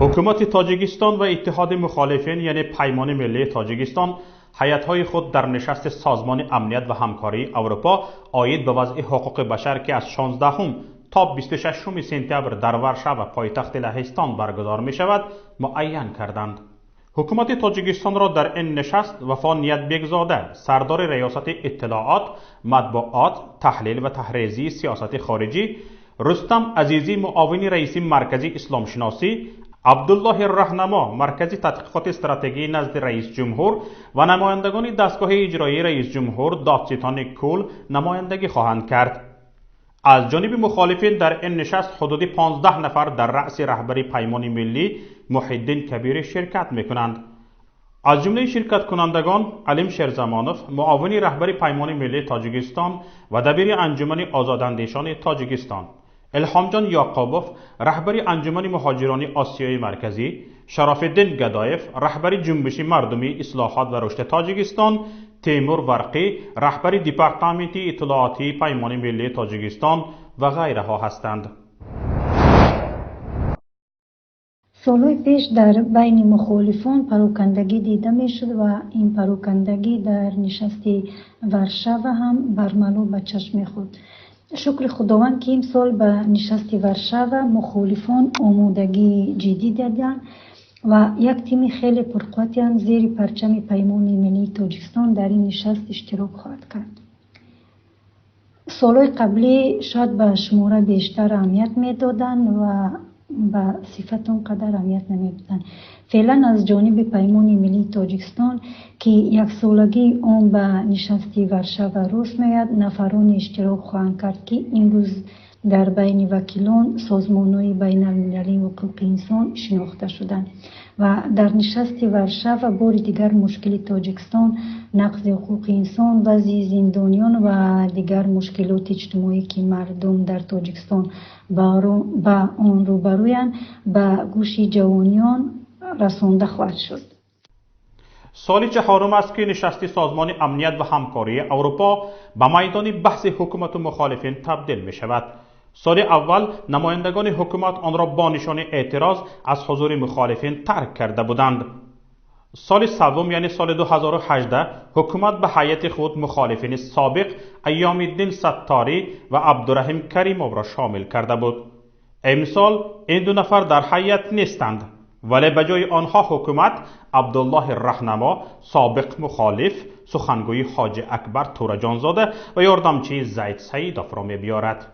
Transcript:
حکومت تاجیکستان و اتحاد مخالفین یعنی پیمان ملی تاجیکستان هیئت‌های خود در نشست سازمان امنیت و همکاری اروپا عاید به وضع حقوق بشر که از 16 تا 26 سپتامبر در ورشو پایتخت لهستان برگزار می شود معین کردند. حکومت تاجیکستان را در این نشست وفا نیت‌بیگزاده سردار ریاست اطلاعات، مطبوعات، تحلیل و تحریزی سیاست خارجی، رستم عزیزی معاون رئیس مرکزی اسلام شناسی، عبدالله رهنما مرکزی تحقیقات استراتژی نزد رئیس جمهور و نمایندگان دستگاه اجرایی رئیس جمهور دادستان کل نمایندگی خواهند کرد. از جانب مخالفین در این نشست حدود 15 نفر در رأس رهبری پیمان ملی محی‌الدین کبیر شرکت می‌کنند. از جمله شرکت کنندگان علیم شیرزمانوف معاون رهبری پیمان ملی تاجیکستان و دبیر انجمن آزاداندیشان تاجیکستان، الهام جان یعقوبوف رهبری انجمن مهاجران آسیای مرکزی، شرف الدین گدایف رهبری جنبش مردمی اصلاحات و رشد تاجیکستان، تیمور ورقی رهبری دپارتمنت اطلاعاتی پیمان ملی تاجیکستان و غیرها هستند. سالهای پیش در بین مخالفان پراکندگی دیده می شد و این پراکندگی در نشست ورشو هم برملا به چشم خود. شکر خداوند که این سال به نشست ورشو مخالفان آمادگی جدی دادند و یک تیم خیلی پرقوتی هم زیر پرچم پیمان ملی تاجیکستان در این نشست اشتراک خواهد کرد. سالهای قبلی شاید به شماره بیشتر اهمیت میدادند و به صفت اونقدر اهمیت نمیدادند. فعلا از جانب پیمان ملی تاجیکستان که یک سالگی آن به نشست ورشو رسم می‌آید نفران اشتراک خواهند کرد که امروز در بین وکیلان سازمان‌های بین المللی حقوق انسان شناخته شدند و در نشست ورشو بار دیگر مشکل تاجیکستان، نقض حقوق انسان، وضع زندانیان و دیگر مشکلات اجتماعی که مردم در تاجیکستان با آن روبرویند به گوش جوانیان رسانده خواهد شد. سال چهارم است که نشست سازمان امنیت و همکاری اروپا به میدان بحث حکومت و مخالفین تبدیل می شود. سال اول نمایندگان حکومت آن را با نشان اعتراض از حضور مخالفین ترک کرده بودند. سال سوم یعنی سال 2018 حکومت به هیئت خود مخالفین سابق ایام الدین ستاری و عبدالرحیم کریموف را شامل کرده بود. امسال این دو نفر در هیئت نیستند، ولی به جای آنها حکومت عبدالله رهنما سابق مخالف، سخنگوی حاج اکبر تورجانزاده و یاردمچی زید سیدوف را می‌بیارد.